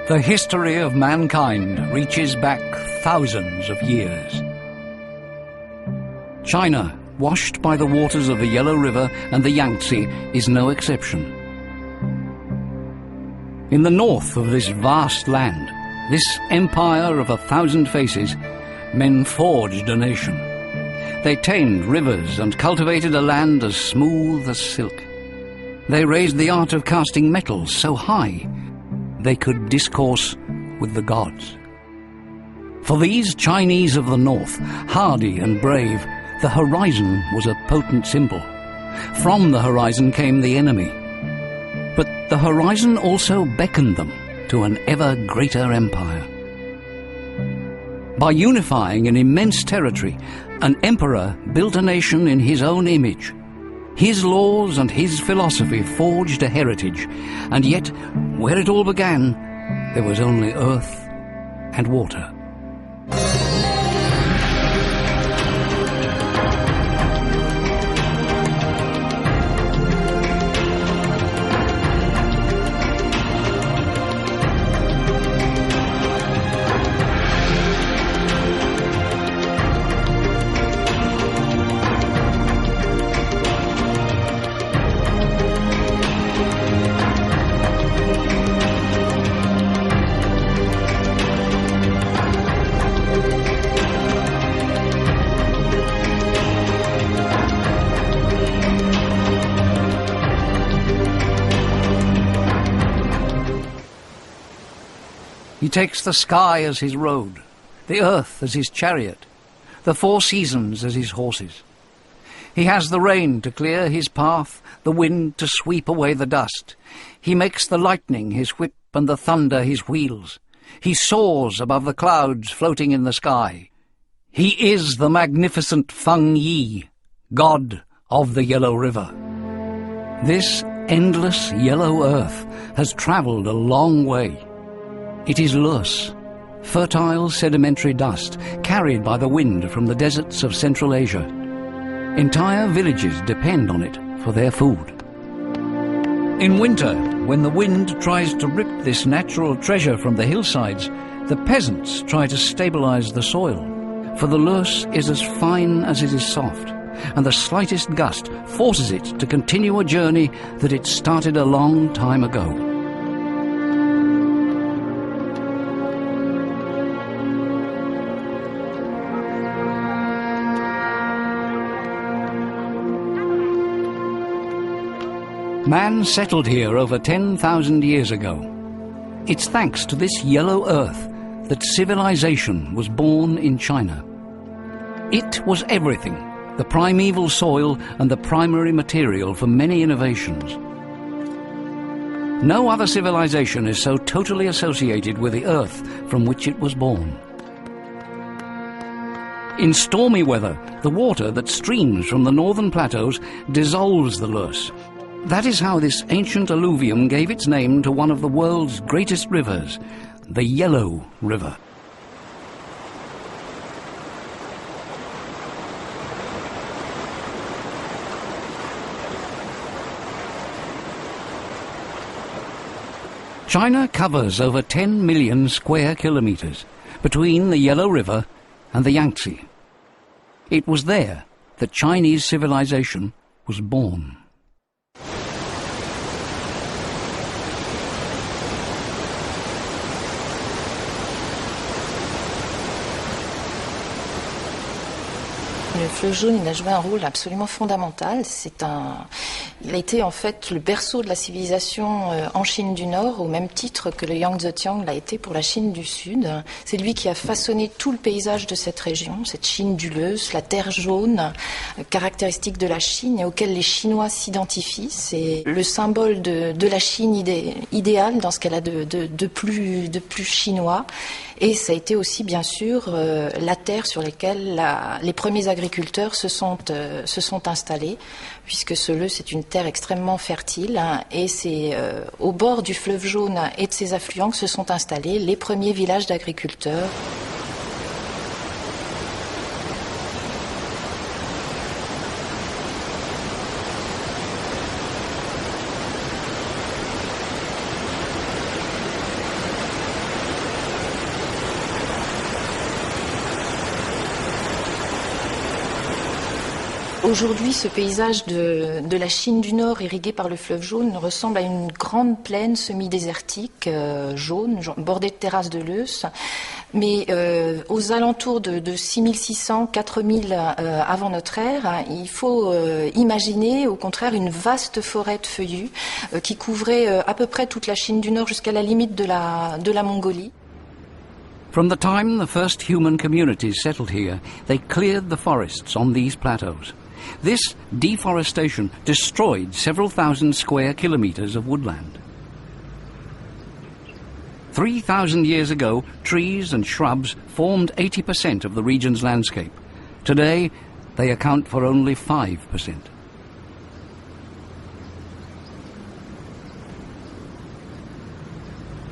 The history of mankind reaches back thousands of years. China, washed by the waters of the Yellow River and the Yangtze, is no exception. In the north of this vast land, this empire of 1,000 faces, men forged a nation. They tamed rivers and cultivated a land as smooth as silk. They raised the art of casting metals so high they could discourse with the gods. For these Chinese of the north, hardy and brave, the horizon was a potent symbol. From the horizon came the enemy. But the horizon also beckoned them to an ever greater empire. By unifying an immense territory, an emperor built a nation in his own image. His laws and his philosophy forged a heritage, and yet, where it all began, there was only earth and water. He takes the sky as his road, the earth as his chariot, the four seasons as his horses. He has the rain to clear his path, the wind to sweep away the dust. He makes the lightning his whip and the thunder his wheels. He soars above the clouds floating in the sky. He is the magnificent Feng Yi, god of the Yellow River. This endless yellow earth has travelled a long way. It is loess, fertile sedimentary dust carried by the wind from the deserts of Central Asia. Entire villages depend on it for their food. In winter, when the wind tries to rip this natural treasure from the hillsides, the peasants try to stabilize the soil, for the loess is as fine as it is soft, and the slightest gust forces it to continue a journey that it started a long time ago. Man settled here over 10,000 years ago. It's thanks to this yellow earth that civilization was born in China. It was everything, the primeval soil and the primary material for many innovations. No other civilization is so totally associated with the earth from which it was born. In stormy weather, the water that streams from the northern plateaus dissolves the loess. That is how this ancient alluvium gave its name to one of the world's greatest rivers, the Yellow River. China covers over 10 million square kilometers between the Yellow River and the Yangtze. It was there that Chinese civilization was born. Le fleuve jaune, il a joué un rôle absolument fondamental. Il a été en fait le berceau de la civilisation en Chine du Nord, au même titre que le Yangtze l'a été pour la Chine du Sud. C'est lui qui a façonné tout le paysage de cette région, cette Chine duleuse, la terre jaune, caractéristique de la Chine et auquel les Chinois s'identifient. C'est le symbole de la Chine idéale dans ce qu'elle a de plus chinois. Et ça a été aussi, bien sûr, la terre sur laquelle les premiers agriculteurs se sont installés, puisque Seleux, c'est une terre extrêmement fertile, hein, et c'est au bord du fleuve Jaune et de ses affluents que se sont installés les premiers villages d'agriculteurs. Aujourd'hui, ce paysage de la Chine du Nord irrigué par le fleuve Jaune ressemble à une grande plaine semi-désertique, jaune, bordée de terrasses de lœss. Mais aux alentours de 6600, 4000 avant notre ère, il faut imaginer au contraire une vaste forêt de feuillus qui couvrait à peu près toute la Chine du Nord jusqu'à la limite de la Mongolie. From the time the first human communities settled here, they cleared the forests on these plateaus. This deforestation destroyed several thousand square kilometers of woodland. 3,000 years ago, trees and shrubs formed 80% of the region's landscape. Today, they account for only 5%.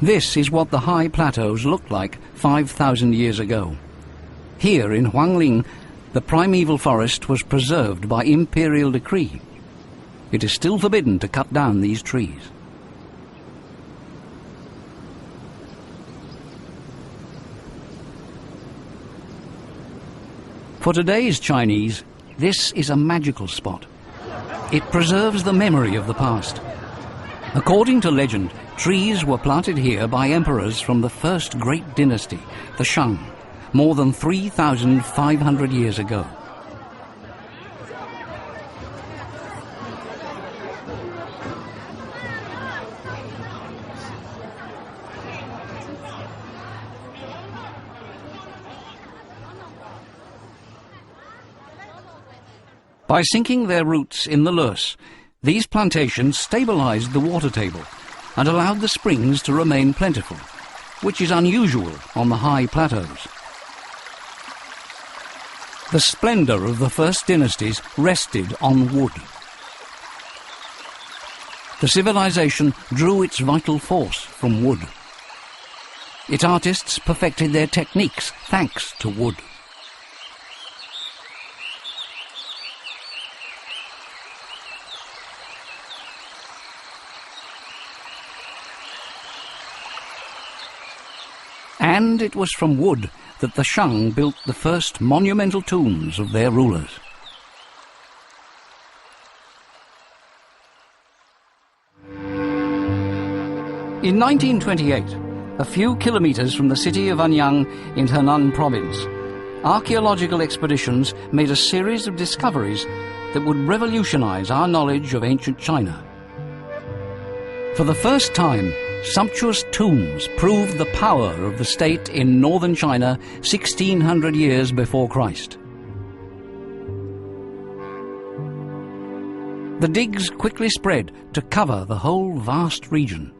This is what the high plateaus looked like 5,000 years ago. Here in Huangling, the primeval forest was preserved by Imperial decree. It is still forbidden to cut down these trees. For today's Chinese, this is a magical spot. It preserves the memory of the past. According to legend, trees were planted here by emperors from the first great dynasty, the Shang, more than 3,500 years ago. By sinking their roots in the loess, these plantations stabilized the water table and allowed the springs to remain plentiful, which is unusual on the high plateaus. The splendor of the first dynasties rested on wood. The civilization drew its vital force from wood. Its artists perfected their techniques thanks to wood. And it was from wood that the Shang built the first monumental tombs of their rulers. In 1928, a few kilometers from the city of Anyang in Henan province, archaeological expeditions made a series of discoveries that would revolutionize our knowledge of ancient China. For the first time, sumptuous tombs proved the power of the state in northern China 1600 years before Christ. The digs quickly spread to cover the whole vast region.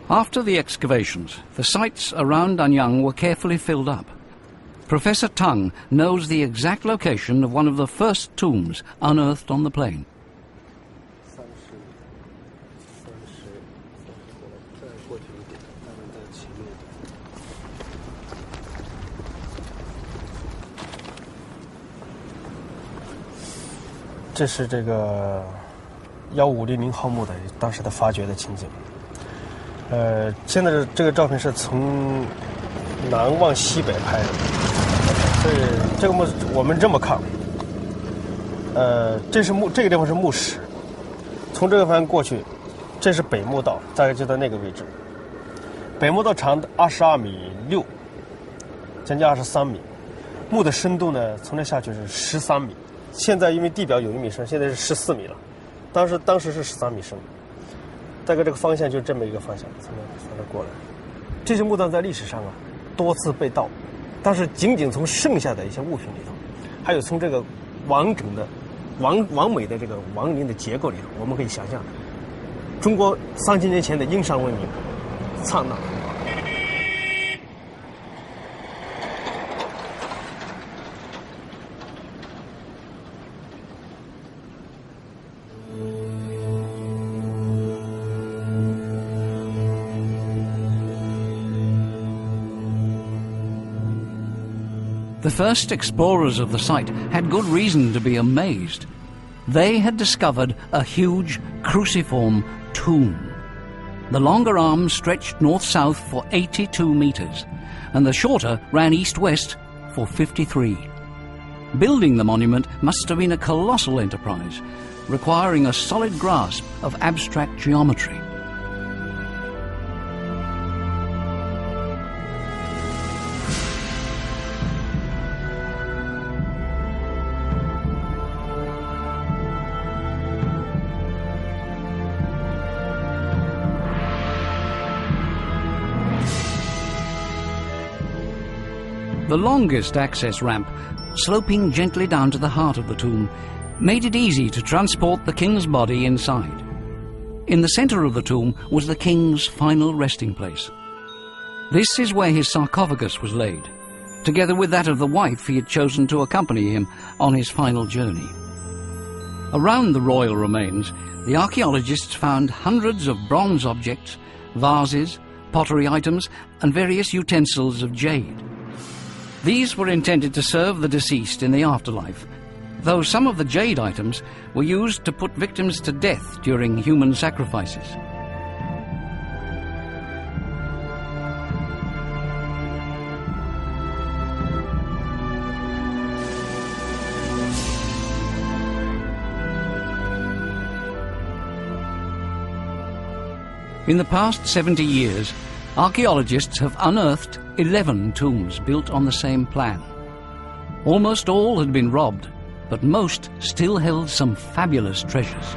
After the excavations, the sites around Anyang were carefully filled up. Professor Tang knows the exact location of one of the first tombs unearthed on the plain. This is the 1500号墓的当时的发掘的情景。现在这个照片是从南往西北拍的，所以这个墓我们这么看，这个地方是墓室，从这个方向过去，这是北墓道，大概就在那个位置。北墓道长22.6米，将近23米，墓的深度呢，从这下去是13米。现在因为地表有1米深，现在是14米了，当时是13米深。大概这个方向就是这么一个方向，从那过来。这些墓葬在历史上多次被盗，但是仅仅从剩下的一些物品里头，还有从这个完整的完美的这个王陵的结构里头，我们可以想象中国3000年前的殷商文明灿烂。The first explorers of the site had good reason to be amazed. They had discovered a huge cruciform tomb. The longer arm stretched north-south for 82 meters, and the shorter ran east-west for 53. Building the monument must have been a colossal enterprise, requiring a solid grasp of abstract geometry. The longest access ramp, sloping gently down to the heart of the tomb, made it easy to transport the king's body inside. In the centre of the tomb was the king's final resting place. This is where his sarcophagus was laid, together with that of the wife he had chosen to accompany him on his final journey. Around the royal remains, the archaeologists found hundreds of bronze objects, vases, pottery items, and various utensils of jade. These were intended to serve the deceased in the afterlife, though some of the jade items were used to put victims to death during human sacrifices. In the past 70 years, archaeologists have unearthed 11 tombs built on the same plan. Almost all had been robbed, but most still held some fabulous treasures.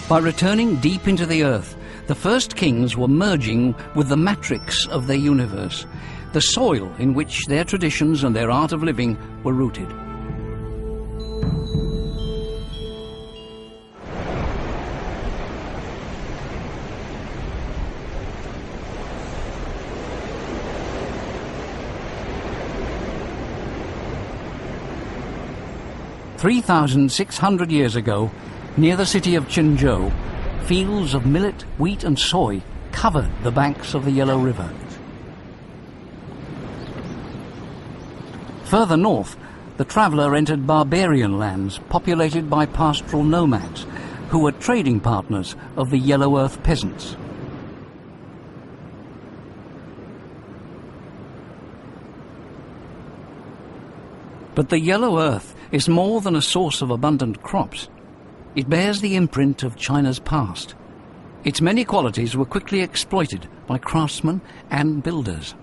By returning deep into the earth, the first kings were merging with the matrix of their universe, the soil in which their traditions and their art of living were rooted. "3,600 years ago, near the city of Qinzhou, fields of millet, wheat and soy covered the banks of the Yellow River. Further north, the traveller entered barbarian lands populated by pastoral nomads who were trading partners of the Yellow Earth peasants. But the Yellow Earth is more than a source of abundant crops. It bears the imprint of China's past. Its many qualities were quickly exploited by craftsmen and builders.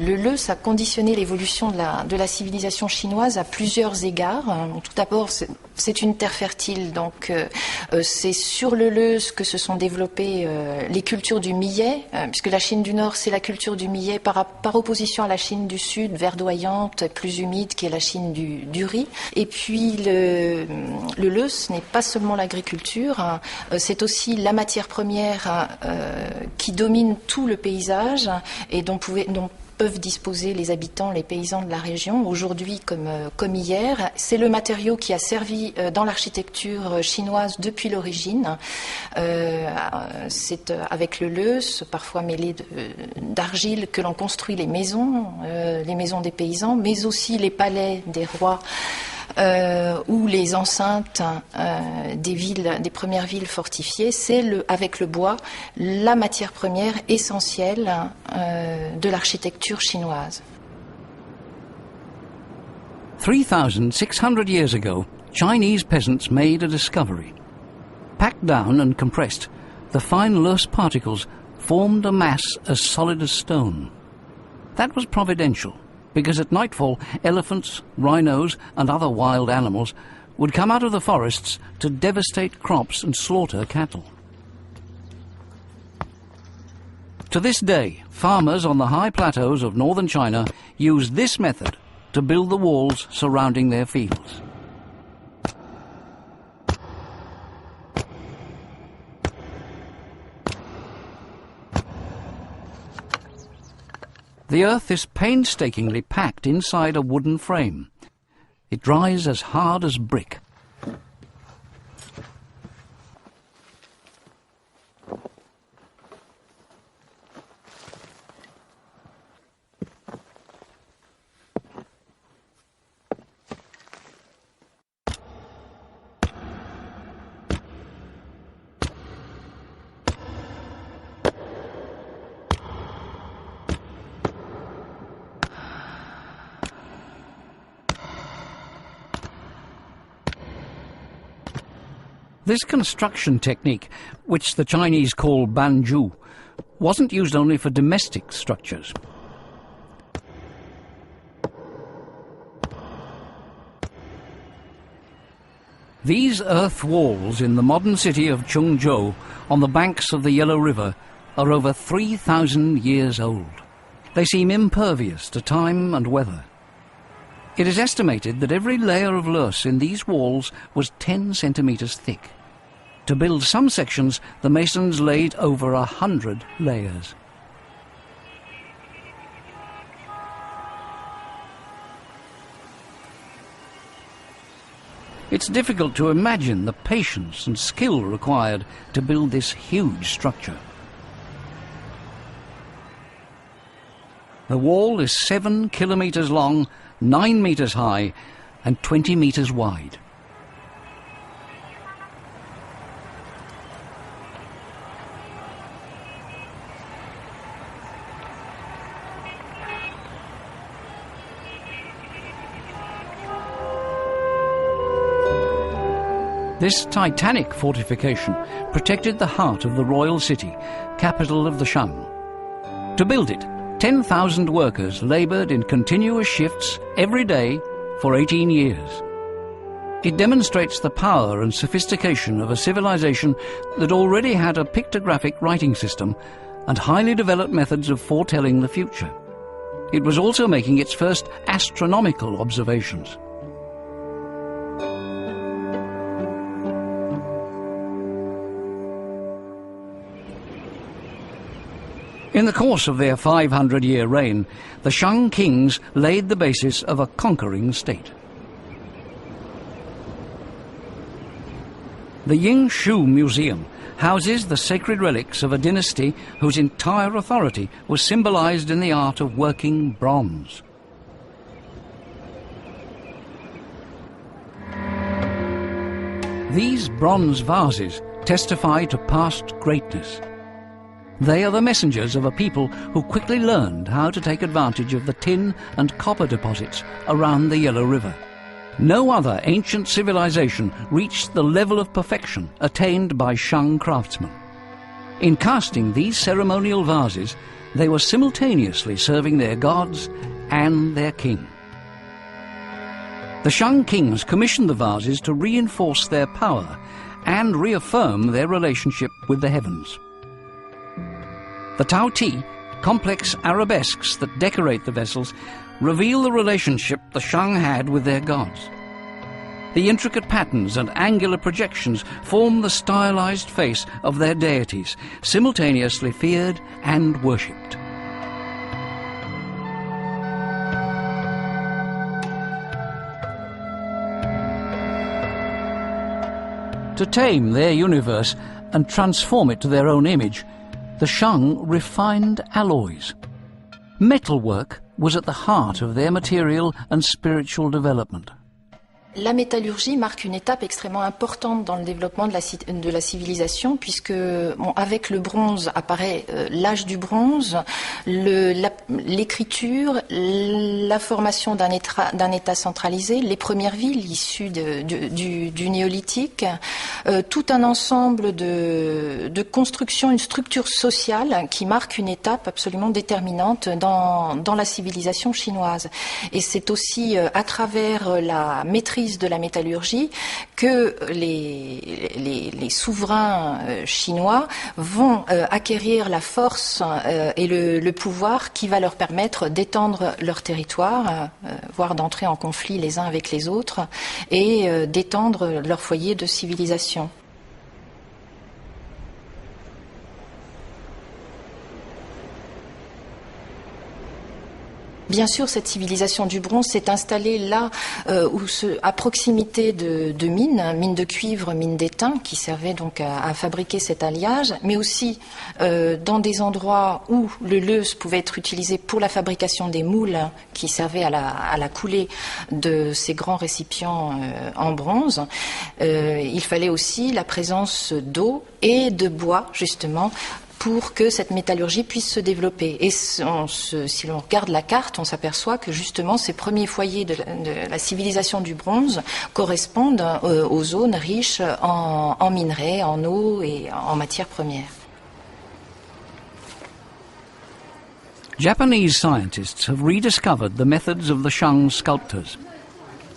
Le Leuce a conditionné l'évolution de la civilisation chinoise à plusieurs égards. Tout d'abord, c'est une terre fertile, donc c'est sur le Leuce que se sont développées les cultures du millet, puisque la Chine du Nord, c'est la culture du millet par opposition à la Chine du Sud, verdoyante, plus humide, qui est la Chine du riz. Et puis le Leuce n'est pas seulement l'agriculture, c'est aussi la matière première qui domine tout le paysage et dont peuvent disposer les habitants, les paysans de la région, aujourd'hui comme hier. C'est le matériau qui a servi dans l'architecture chinoise depuis l'origine. C'est avec le leuce, parfois mêlé d'argile, que l'on construit les maisons des paysans, mais aussi les palais des rois, ou les enceintes des premières villes fortifiées. C'est avec le bois la matière première essentielle de l'architecture chinoise. 3,600 years ago, Chinese peasants made a discovery. Packed down and compressed, the fine loess particles formed a mass as solid as stone. That was providential, because at nightfall, elephants, rhinos, and other wild animals would come out of the forests to devastate crops and slaughter cattle. To this day, farmers on the high plateaus of northern China use this method to build the walls surrounding their fields. The earth is painstakingly packed inside a wooden frame. It dries as hard as brick. This construction technique, which the Chinese call banju, wasn't used only for domestic structures. These earth walls in the modern city of Chungzhou, on the banks of the Yellow River, are over 3,000 years old. They seem impervious to time and weather. It is estimated that every layer of loess in these walls was 10 centimeters thick. To build some sections, the masons laid over 100 layers. It's difficult to imagine the patience and skill required to build this huge structure. The wall is 7 kilometers long, 9 meters high, and 20 meters wide. This titanic fortification protected the heart of the royal city, capital of the Shang. To build it, 10,000 workers laboured in continuous shifts every day for 18 years. It demonstrates the power and sophistication of a civilization that already had a pictographic writing system and highly developed methods of foretelling the future. It was also making its first astronomical observations. In the course of their 500-year reign, the Shang kings laid the basis of a conquering state. The Yingshu Museum houses the sacred relics of a dynasty whose entire authority was symbolized in the art of working bronze. These bronze vases testify to past greatness. They are the messengers of a people who quickly learned how to take advantage of the tin and copper deposits around the Yellow River. No other ancient civilization reached the level of perfection attained by Shang craftsmen. In casting these ceremonial vases, they were simultaneously serving their gods and their king. The Shang kings commissioned the vases to reinforce their power and reaffirm their relationship with the heavens. The Tao Ti, complex arabesques that decorate the vessels, reveal the relationship the Shang had with their gods. The intricate patterns and angular projections form the stylized face of their deities, simultaneously feared and worshipped. To tame their universe and transform it to their own image, the Shang refined alloys. Metalwork was at the heart of their material and spiritual development. La métallurgie marque une étape extrêmement importante dans le développement de la civilisation, puisque avec le bronze apparaît l'âge du bronze, l'écriture, la formation d'un État centralisé, les premières villes issues du néolithique, tout un ensemble de constructions, une structure sociale qui marque une étape absolument déterminante dans la civilisation chinoise. Et c'est aussi à travers la maîtrise de la métallurgie que les souverains chinois vont acquérir la force et le pouvoir qui va leur permettre d'étendre leur territoire, voire d'entrer en conflit les uns avec les autres et d'étendre leur foyer de civilisation. Bien sûr, cette civilisation du bronze s'est installée là, à proximité de mines de cuivre, mines d'étain, qui servaient donc à fabriquer cet alliage, mais aussi dans des endroits où le leuze pouvait être utilisé pour la fabrication des moules qui servaient à la coulée de ces grands récipients en bronze. Il fallait aussi la présence d'eau et de bois, justement, pour que cette métallurgie puisse se développer. Et si l'on regarde la carte, on s'aperçoit que justement ces premiers foyers de la civilisation du bronze correspondent aux zones riches en minerais, en eau et en matières premières. Japanese scientists have rediscovered the methods of the Shang sculptors.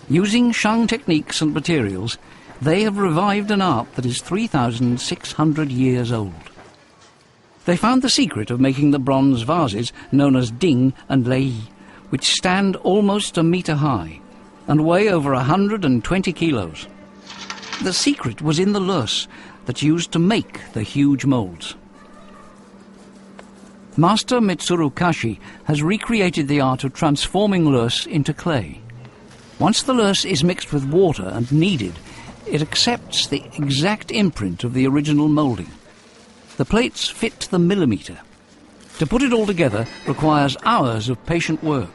Using Shang techniques and materials, they have revived an art that is 3,600 years old. They found the secret of making the bronze vases known as ding and lei, which stand almost a metre high and weigh over 120 kilos. The secret was in the loess that's used to make the huge moulds. Master Mitsuru Kashi has recreated the art of transforming loess into clay. Once the loess is mixed with water and kneaded, it accepts the exact imprint of the original moulding. The plates fit to the millimetre. To put it all together requires hours of patient work.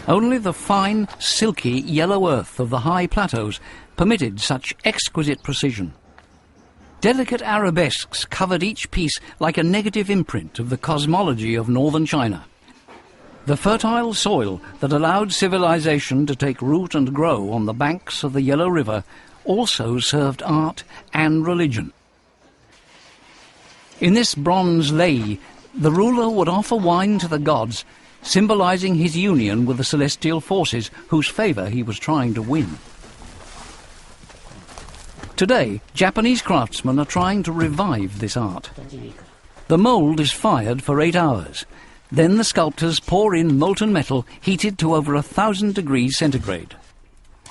Only the fine, silky yellow earth of the high plateaus permitted such exquisite precision. Delicate arabesques covered each piece like a negative imprint of the cosmology of northern China. The fertile soil that allowed civilization to take root and grow on the banks of the Yellow River also served art and religion. In this bronze lei, the ruler would offer wine to the gods, symbolizing his union with the celestial forces whose favor he was trying to win. Today, Japanese craftsmen are trying to revive this art. The mould is fired for 8 hours. Then the sculptors pour in molten metal heated to over 1,000 degrees centigrade.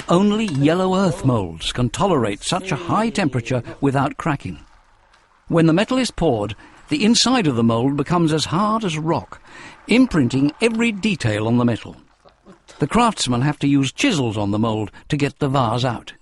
Only yellow earth moulds can tolerate such a high temperature without cracking. When the metal is poured, the inside of the mould becomes as hard as rock, imprinting every detail on the metal. The craftsmen have to use chisels on the mould to get the vase out.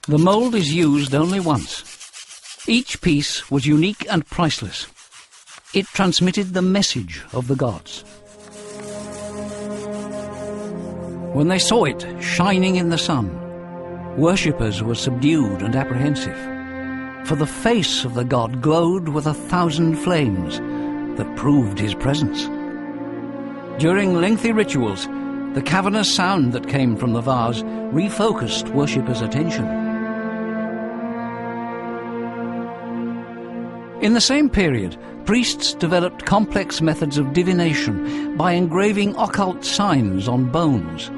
The mould is used only once. Each piece was unique and priceless. It transmitted the message of the gods. When they saw it shining in the sun, worshippers were subdued and apprehensive, for the face of the god glowed with 1,000 flames that proved his presence. During lengthy rituals, the cavernous sound that came from the vase refocused worshippers' attention. In the same period, priests developed complex methods of divination by engraving occult signs on bones.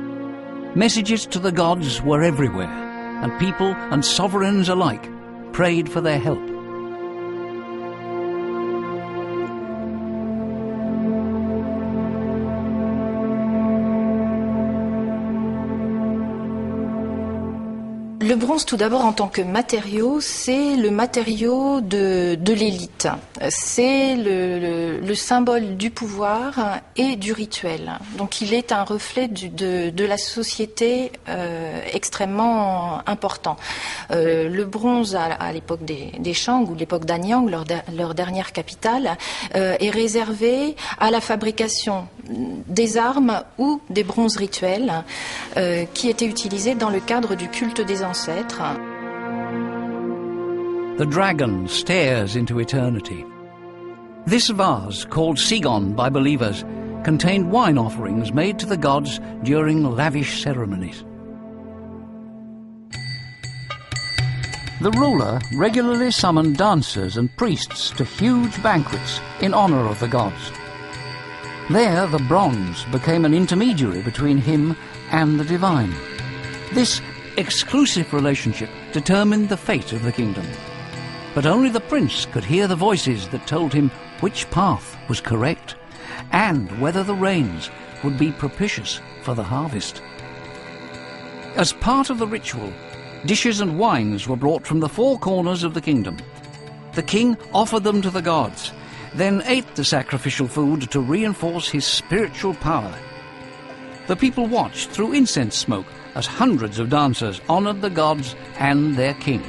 Messages to the gods were everywhere, and people and sovereigns alike prayed for their help. Le bronze, tout d'abord en tant que matériau, c'est le matériau de l'élite. C'est le symbole du pouvoir et du rituel. Donc il est un reflet de la société extrêmement important. Le bronze à l'époque des Shang ou l'époque d'Anyang, leur dernière capitale, est réservé à la fabrication des armes ou des bronzes rituels qui étaient utilisés dans le cadre du culte des ancêtres. The dragon stares into eternity. This vase, called Sigon by believers, contained wine offerings made to the gods during lavish ceremonies. The ruler regularly summoned dancers and priests to huge banquets in honor of the gods. There, the bronze became an intermediary between him and the divine. This exclusive relationship determined the fate of the kingdom. But only the prince could hear the voices that told him which path was correct and whether the rains would be propitious for the harvest. As part of the ritual, dishes and wines were brought from the four corners of the kingdom. The king offered them to the gods, then ate the sacrificial food to reinforce his spiritual power. The people watched through incense smoke as hundreds of dancers honored the gods and their king.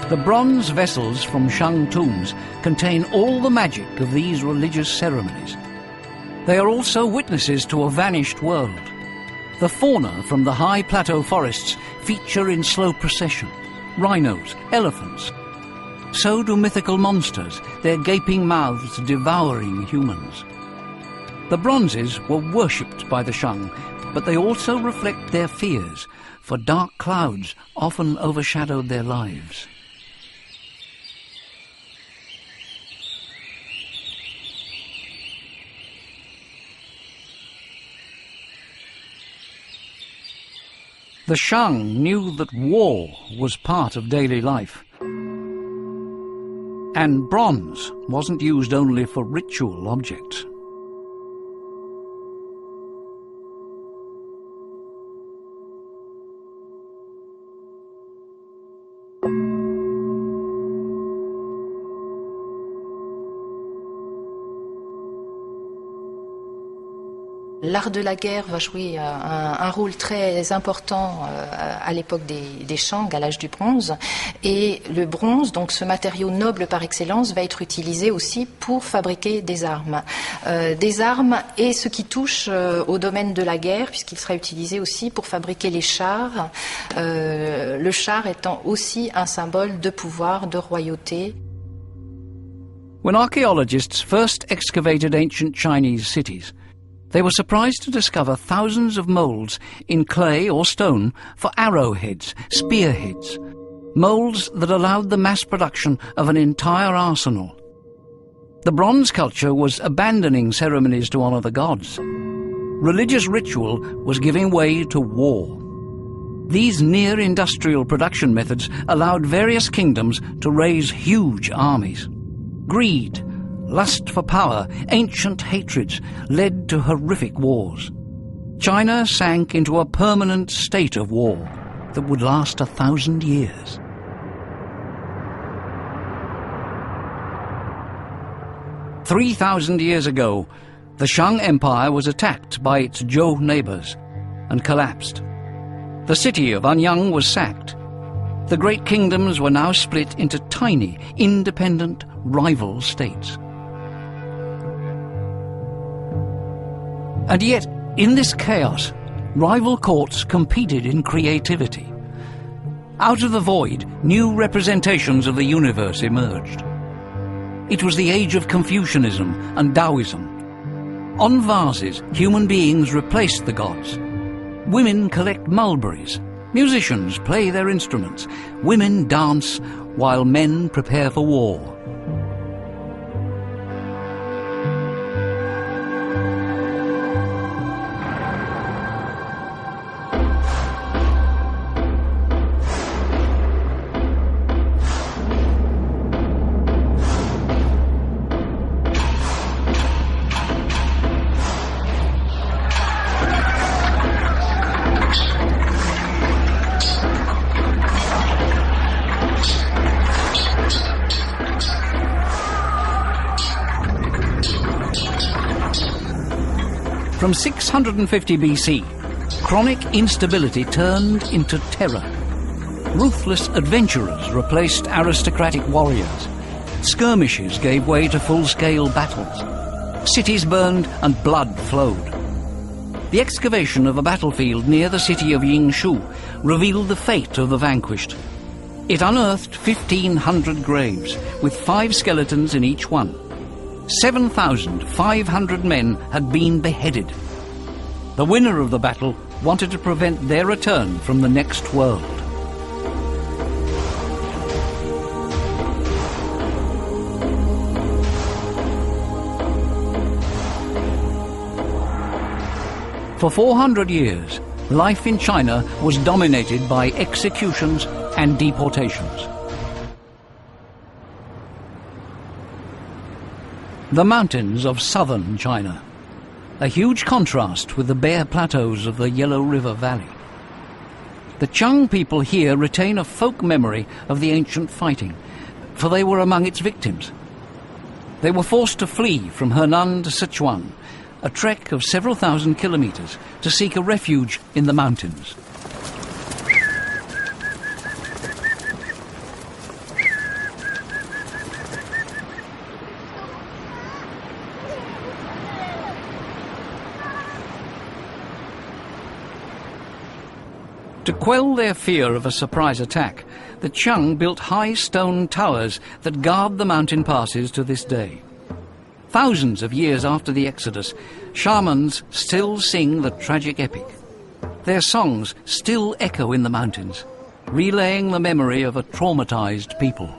The bronze vessels from Shang tombs contain all the magic of these religious ceremonies. They are also witnesses to a vanished world. The fauna from the high plateau forests feature in slow procession: rhinos, elephants. So do mythical monsters, their gaping mouths devouring humans. The bronzes were worshipped by the Shang, but they also reflect their fears, for dark clouds often overshadowed their lives. The Shang knew that war was part of daily life. And bronze wasn't used only for ritual objects. L'art de la guerre va jouer un rôle très important à l'époque des Shang, à l'âge du bronze. Et le bronze, donc ce matériau noble par excellence, va être utilisé aussi pour fabriquer des armes. Et ce qui touche au domaine de la guerre, puisqu'il sera utilisé aussi pour fabriquer les chars. Le char étant aussi un symbole de pouvoir, de royauté. When archaeologists first excavated ancient Chinese cities, they were surprised to discover thousands of moulds in clay or stone for arrowheads, spearheads, moulds that allowed the mass production of an entire arsenal. The bronze culture was abandoning ceremonies to honor the gods. Religious ritual was giving way to war. These near-industrial production methods allowed various kingdoms to raise huge armies. Greed, lust for power, ancient hatreds led to horrific wars. China sank into a permanent state of war that would last 1,000 years. "3,000 years ago, the Shang Empire was attacked by its Zhou neighbors and collapsed. The city of Anyang was sacked. The great kingdoms were now split into tiny, independent, rival states. And yet, in this chaos, rival courts competed in creativity. Out of the void, new representations of the universe emerged. It was the age of Confucianism and Taoism. On vases, human beings replaced the gods. Women collect mulberries. Musicians play their instruments, women dance, while men prepare for war. From 650 BC, chronic instability turned into terror. Ruthless adventurers replaced aristocratic warriors. Skirmishes gave way to full-scale battles. Cities burned and blood flowed. The excavation of a battlefield near the city of Yingshu revealed the fate of the vanquished. It unearthed 1,500 graves, with 5 skeletons in each one. 7,500 men had been beheaded. The winner of the battle wanted to prevent their return from the next world. For 400 years, life in China was dominated by executions and deportations. The mountains of southern China, a huge contrast with the bare plateaus of the Yellow River Valley. The Shang people here retain a folk memory of the ancient fighting, for they were among its victims. They were forced to flee from Henan to Sichuan, a trek of several thousand kilometers, to seek a refuge in the mountains. To quell their fear of a surprise attack, the Shang built high stone towers that guard the mountain passes to this day. Thousands of years after the Exodus, shamans still sing the tragic epic. Their songs still echo in the mountains, relaying the memory of a traumatized people.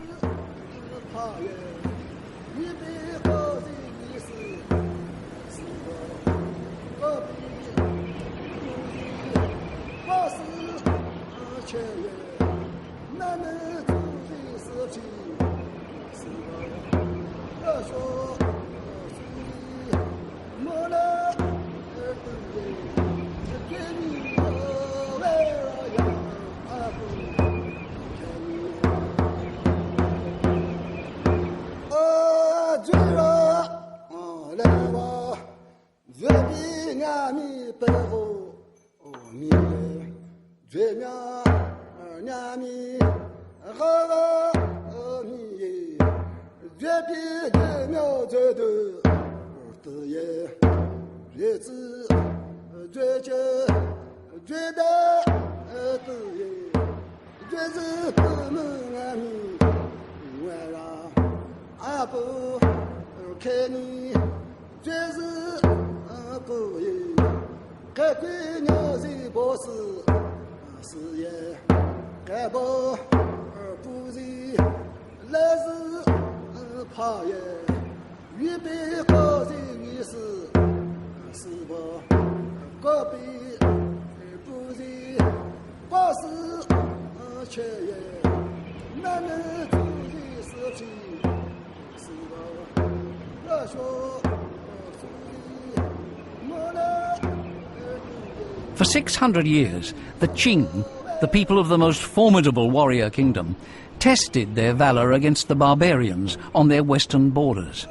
For 600 years, the Qing, the people of the most formidable warrior kingdom, tested their valor against the barbarians on their western borders.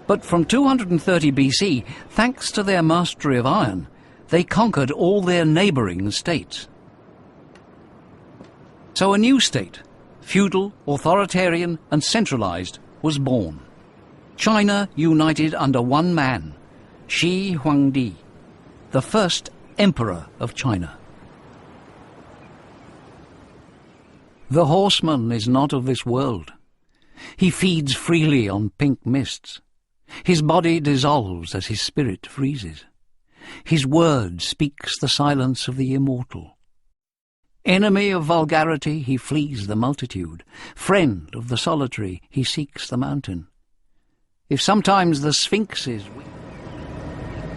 But from 230 BC, thanks to their mastery of iron, they conquered all their neighboring states. So a new state, feudal, authoritarian and centralized, was born. China united under one man, Shi Huang, the first emperor of China. The horseman is not of this world. He feeds freely on pink mists. His body dissolves as his spirit freezes. His word speaks the silence of the immortal. Enemy of vulgarity, he flees the multitude. Friend of the solitary, he seeks the mountain. If sometimes the Sphinx is weak.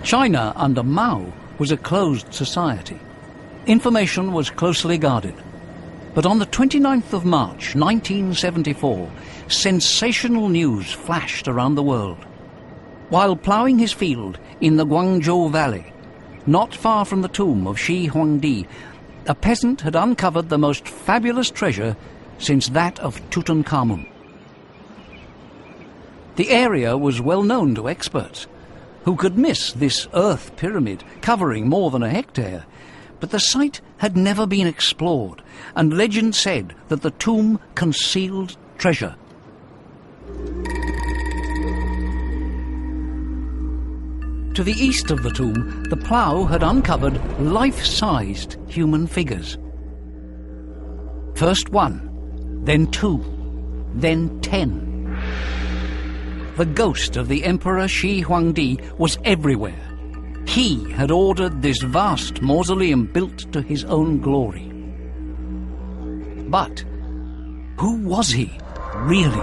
China under Mao was a closed society. Information was closely guarded. But on the 29th of March 1974, sensational news flashed around the world. While ploughing his field in the Guangzhou Valley, not far from the tomb of Shi Huang, a peasant had uncovered the most fabulous treasure since that of Tutankhamun. The area was well known to experts. Who could miss this earth pyramid covering more than a hectare? But the site had never been explored, and legend said that the tomb concealed treasure. To the east of the tomb, the plough had uncovered life-sized human figures. First 1, then 2, then 10. The ghost of the Emperor Shi Huang was everywhere. He had ordered this vast mausoleum built to his own glory. But who was he, really?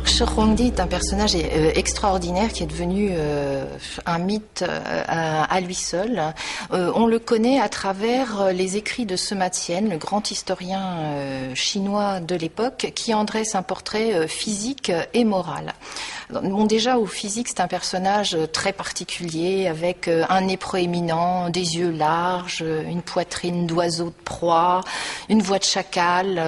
Shi Huangdi est un personnage extraordinaire qui est devenu un mythe à lui seul. On le connaît à travers les écrits de Sima Qian, le grand historien chinois de l'époque, qui en dresse un portrait physique et moral. Bon, déjà au physique, c'est un personnage très particulier, avec un nez proéminent, des yeux larges, une poitrine d'oiseau de proie, une voix de chacal.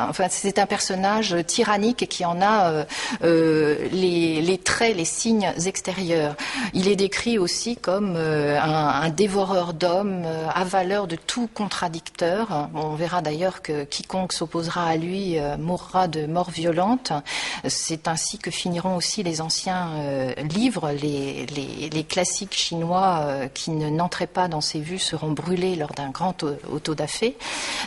Enfin, c'est un personnage tyrannique qui en a les traits, les signes extérieurs. Il est décrit aussi comme un dévoreur d'hommes, avaleur de tout contradicteur. On verra d'ailleurs que quiconque s'opposera à lui mourra de mort violente. C'est ainsi que finiront aussi les anciens livres, les classiques chinois qui n'entraient pas dans ses vues seront brûlés lors d'un grand autodafé.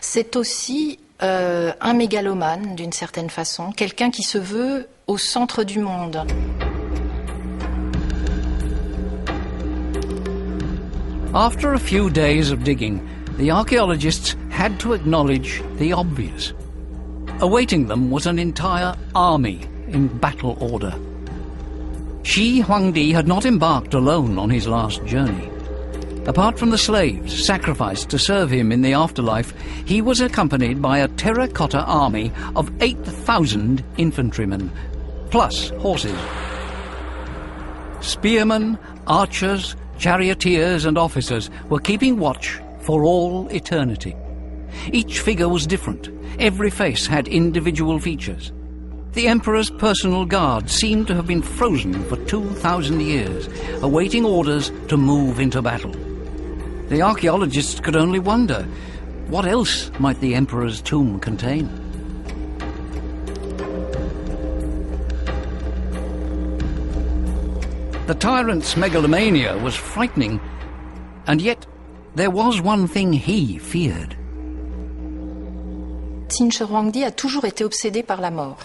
C'est aussi un mégalomane d'une certaine façon, quelqu'un qui se veut au centre du monde. After a few days of digging, the archaeologists had to acknowledge the obvious. Awaiting them was an entire army in battle order. Shi Huangdi had not embarked alone on his last journey. Apart from the slaves sacrificed to serve him in the afterlife, he was accompanied by a terracotta army of 8,000 infantrymen, plus horses. Spearmen, archers, charioteers and officers were keeping watch for all eternity. Each figure was different. Every face had individual features. The Emperor's personal guard seemed to have been frozen for 2,000 years, awaiting orders to move into battle. The archaeologists could only wonder, what else might the Emperor's tomb contain? The tyrant's megalomania was frightening, and yet there was one thing he feared. Qin Shi Huang a toujours été obsédé par la mort.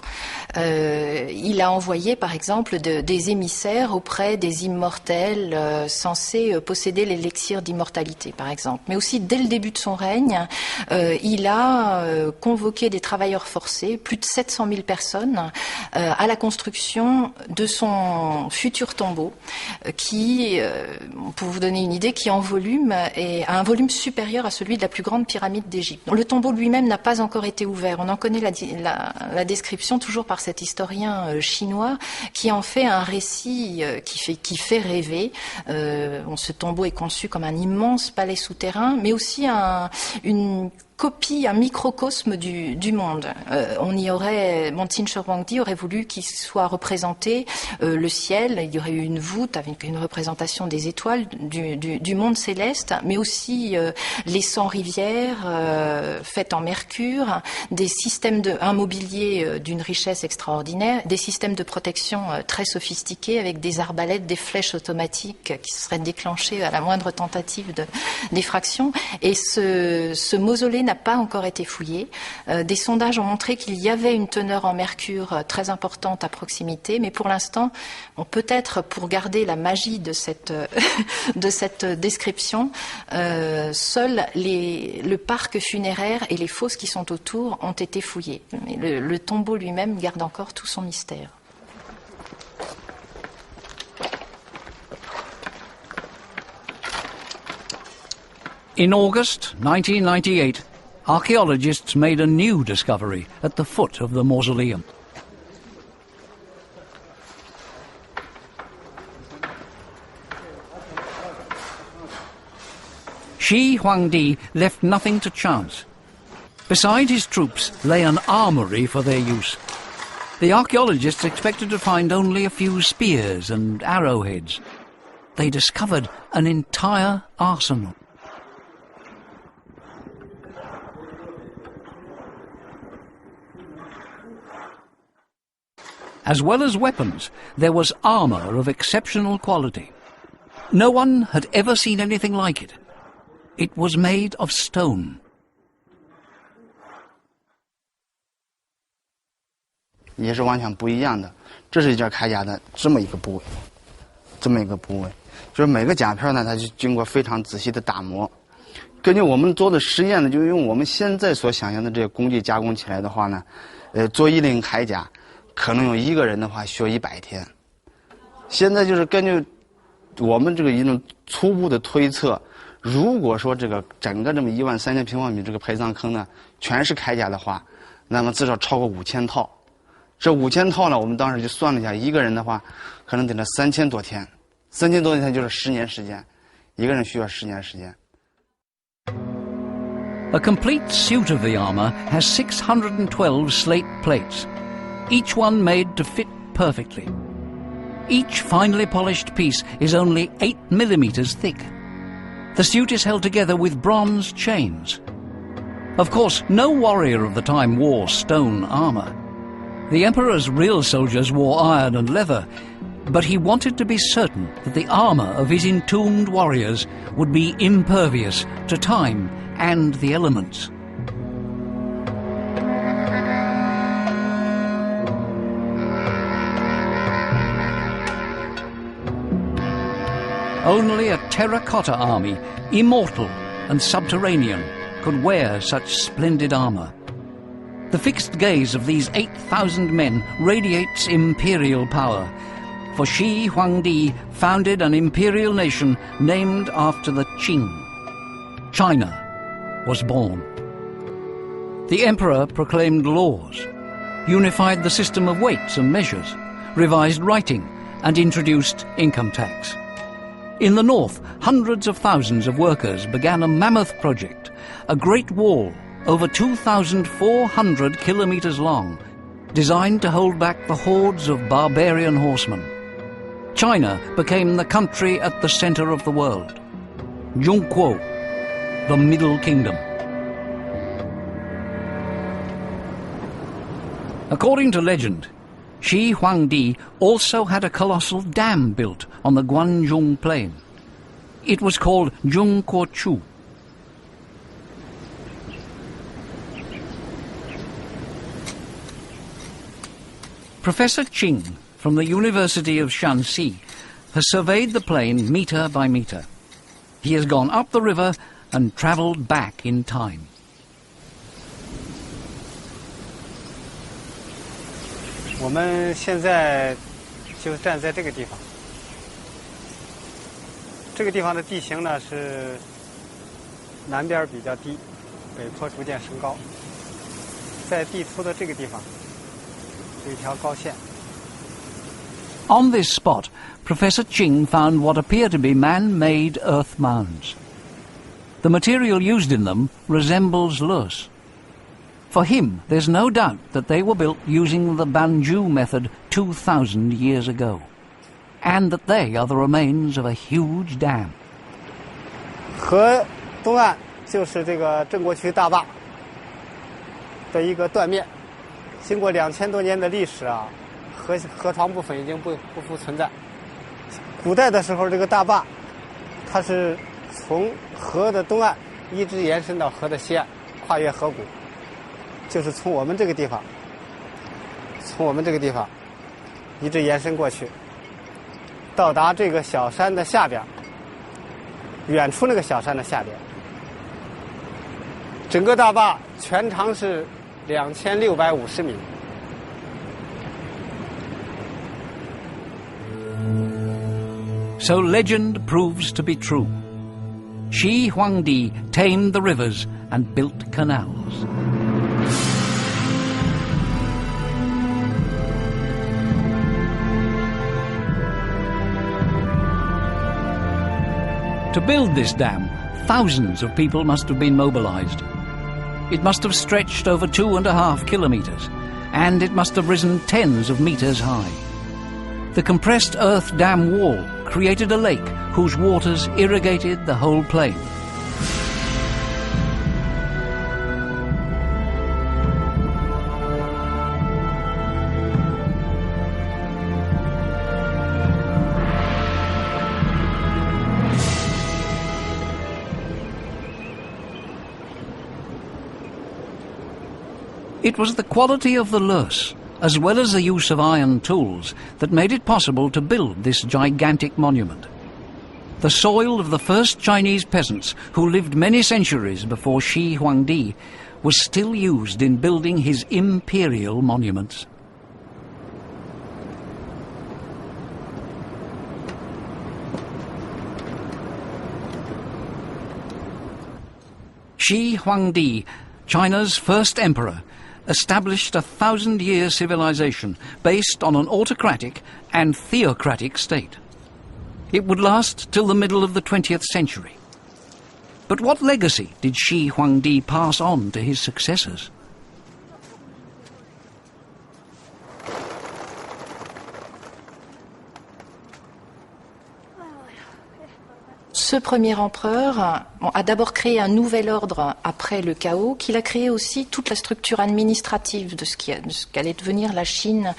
Il a envoyé, par exemple, des émissaires auprès des immortels censés posséder l'élixir d'immortalité, par exemple. Mais aussi, dès le début de son règne, il a convoqué des travailleurs forcés, plus de 700 000 personnes, à la construction de son futur tombeau, qui, pour vous donner une idée, qui en volume a un volume supérieur à celui de la plus grande pyramide d'Égypte. Le tombeau lui-même n'a pas encore été ouvert. On en connaît la description toujours par cet historien chinois qui en fait un récit qui fait rêver. Ce tombeau est conçu comme un immense palais souterrain, mais aussi une copie, un microcosme du monde. Qin Shi Huangdi aurait voulu qu'il soit représenté le ciel, il y aurait eu une voûte avec une représentation des étoiles du monde céleste, mais aussi les 100 rivières faites en mercure, des systèmes un mobilier d'une richesse extraordinaire, des systèmes de protection très sophistiqués avec des arbalètes, des flèches automatiques qui seraient déclenchées à la moindre tentative d'effraction. Et ce mausolée n'a pas encore été fouillé. Des sondages ont montré qu'il y avait une teneur en mercure très importante à proximité, mais pour l'instant, peut-être pour garder la magie de cette, de cette description, seuls le parc funéraire et les fosses qui sont autour ont été fouillés. Mais le tombeau lui-même garde encore tout son mystère. In August 1998, archaeologists made a new discovery at the foot of the mausoleum. Shi Huang left nothing to chance. Beside his troops lay an armoury for their use. The archaeologists expected to find only a few spears and arrowheads. They discovered an entire arsenal. As well as weapons, there was armour of exceptional quality. No one had ever seen anything like it. It was made of stone. 也是完全不一样的。这是一件铠甲的这么一个部位，这么一个部位，就是每个甲片呢，它就经过非常仔细的打磨。根据我们做的实验呢，就用我们现在所想象的这些工具加工起来的话呢，做一领铠甲，可能用一个人的话需要100天。现在就是根据我们这个一种初步的推测，如果说这个整个这么13000平方米这个陪葬坑呢，全是铠甲的话，那么至少超过5000套。这5000套呢，我们当时就算了一下，一个人的话，可能得了3000多天，3000多天就是10年时间，一个人需要10年时间。A complete suit of the armour has 612 slate plates, each one made to fit perfectly. Each finely polished piece is only 8 millimeters thick. The suit is held together with bronze chains. Of course, no warrior of the time wore stone armour. The emperor's real soldiers wore iron and leather, but he wanted to be certain that the armour of his entombed warriors would be impervious to time and the elements. Only a terracotta army, immortal and subterranean, could wear such splendid armour. The fixed gaze of these 8,000 men radiates imperial power, for Shi Huangdi founded an imperial nation named after the Qing. China was born. The emperor proclaimed laws, unified the system of weights and measures, revised writing, and introduced income tax. In the north, hundreds of thousands of workers began a mammoth project, a great wall over 2,400 kilometers long, designed to hold back the hordes of barbarian horsemen. China became the country at the center of the world. Zhongguo, the Middle Kingdom. According to legend, Shi Huangdi also had a colossal dam built on the Guanzhong plain. It was called Zhongguochu. Professor Qing from the University of Shanxi has surveyed the plain metre by metre. He has gone up the river and travelled back in time. 我们现在就站在这个地方。这个地方的地形呢是南边比较低，北坡逐渐升高。在地图的这个地方有一条高线。On this spot, Professor Qing found what appear to be man-made earth mounds. The material used in them resembles loess. For him, there's no doubt that they were built using the Banju method 2,000 years ago, and that they are the remains of a huge dam. 河东岸就是这个郑国渠大坝的一个断面，经过2000多年的历史啊，河床部分已经不复存在。古代的时候，这个大坝它是从河的东岸一直延伸到河的西岸，跨越河谷，就是从我们这个地方一直延伸过去，到达这个小山的下边，远处那个小山的下边。整个大坝全长是2650米。So legend proves to be true. Shi Huang tamed the rivers and built canals. To build this dam, thousands of people must have been mobilized. It must have stretched over 2.5 kilometers, and it must have risen tens of meters high. The compressed earth dam wall created a lake whose waters irrigated the whole plain. It was the quality of the loess, as well as the use of iron tools, that made it possible to build this gigantic monument. The soil of the first Chinese peasants, who lived many centuries before Shi Huang was still used in building his imperial monuments. Shi Huang China's first emperor, established a 1,000-year civilization based on an autocratic and theocratic state. It would last till the middle of the 20th century. But what legacy did Shi Huang pass on to his successors? Ce premier empereur a d'abord créé un nouvel ordre après le chaos, qu'il a créé aussi toute la structure administrative de ce qu'allait devenir la Chine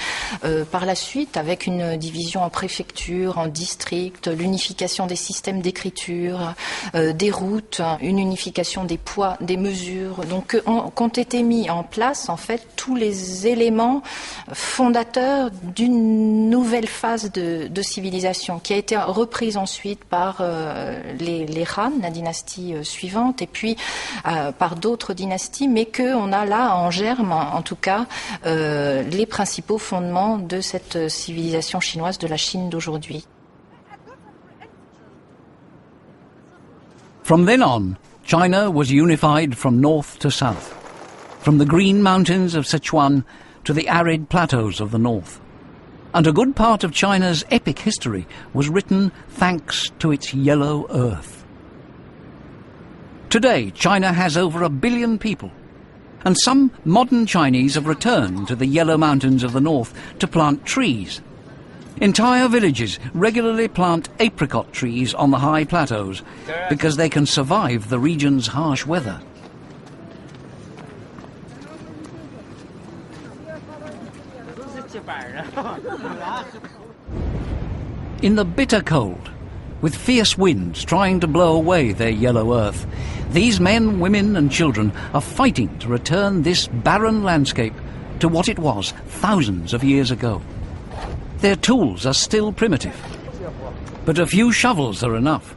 par la suite, avec une division en préfectures, en districts, l'unification des systèmes d'écriture, des routes, une unification des poids, des mesures, donc qu'ont été mis en place en fait tous les éléments fondateurs d'une nouvelle phase de civilisation qui a été reprise ensuite par les Han, la dynastie suivante, et puis par d'autres dynasties, mais qu'on a là en germe, en tout cas, les principaux fondements de cette civilisation chinoise de la Chine d'aujourd'hui. From then on, China was unified from north to south, from the green mountains of Sichuan to the arid plateaus of the north. And a good part of China's epic history was written thanks to its yellow earth. Today, China has over 1 billion people, and some modern Chinese have returned to the yellow mountains of the north to plant trees. Entire villages regularly plant apricot trees on the high plateaus because they can survive the region's harsh weather. In the bitter cold, with fierce winds trying to blow away their yellow earth, these men, women and children are fighting to return this barren landscape to what it was thousands of years ago. Their tools are still primitive, but a few shovels are enough,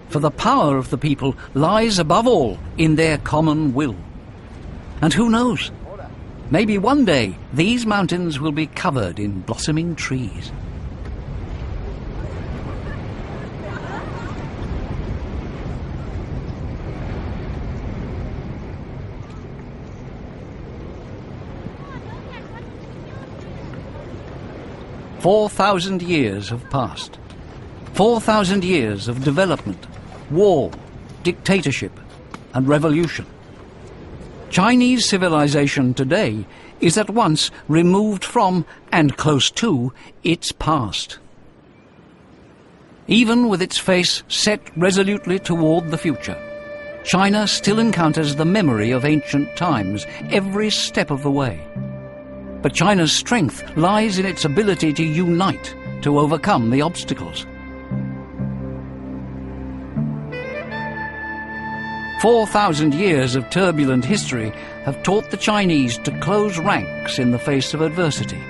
for the power of the people lies above all in their common will. And who knows? Maybe one day these mountains will be covered in blossoming trees. "4,000 years have passed. 4,000 years of development, war, dictatorship, and revolution. Chinese civilization today is at once removed from and close to its past. Even with its face set resolutely toward the future, China still encounters the memory of ancient times every step of the way. But China's strength lies in its ability to unite to overcome the obstacles. 4,000 years of turbulent history have taught the Chinese to close ranks in the face of adversity.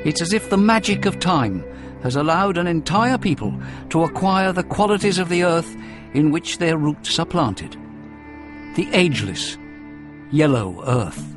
It's as if the magic of time has allowed an entire people to acquire the qualities of the earth in which their roots are planted. The ageless, yellow earth.